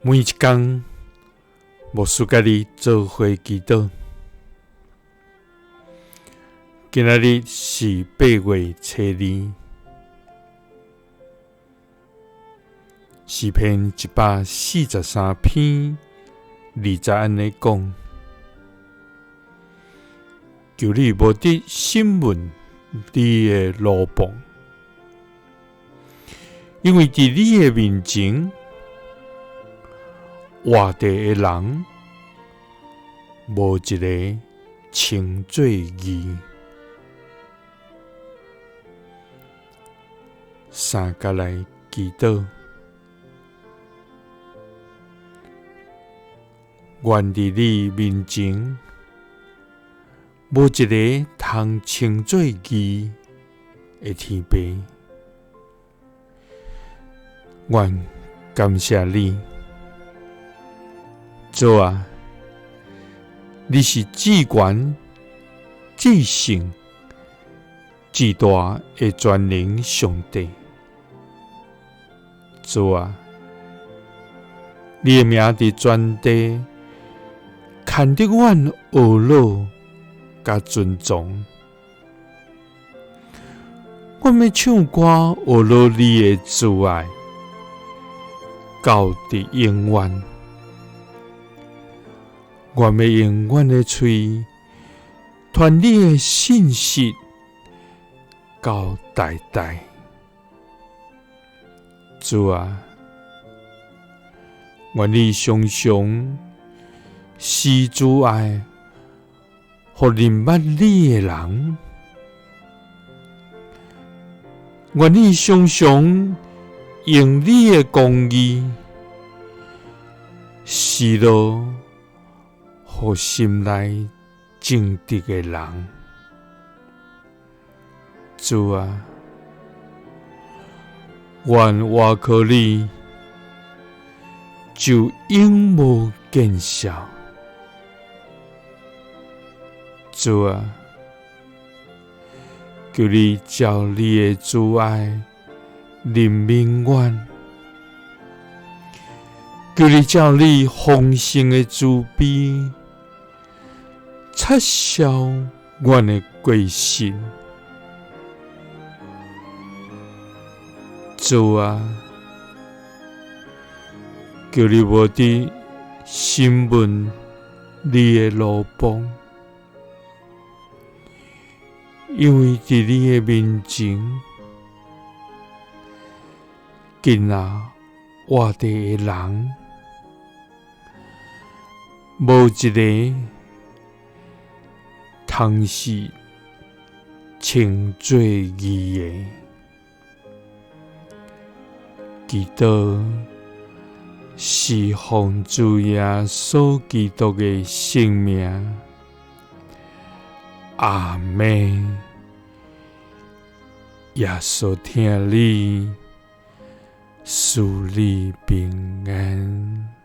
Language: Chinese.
每一天，牧师甲你做伙祈祷。今仔日是8月初2，诗篇143篇20安尼讲：求你无得审问你的路旁，因为伫你的面前，活地的人无一个称作义。三甲来祈祷，愿伫你面前，无一个通称作义的天父。愿感谢你，主啊，你是至权、至圣、至大的全能上帝。主啊，你的名伫全地牵得阮懊恼甲尊重。阮要唱歌懊恼你的慈爱，到伫永远。阮要用阮的喙传你的信息，到代代。主啊，愿你常常施主爱，互认捌你的人。愿你常常用你的公义，示露互心内正直的人。主啊，愿我靠你就永无见效。主啊，求你照你的慈爱怜悯阮，求你照你丰盛的慈悲撤销阮的过失。主啊，求你无得审问你的路旁，因为伫你的面前，今仔活地的人，无一个通是称作义的。祈祷是奉主耶稣基督的圣名，阿们。耶稣听你，赐你平安。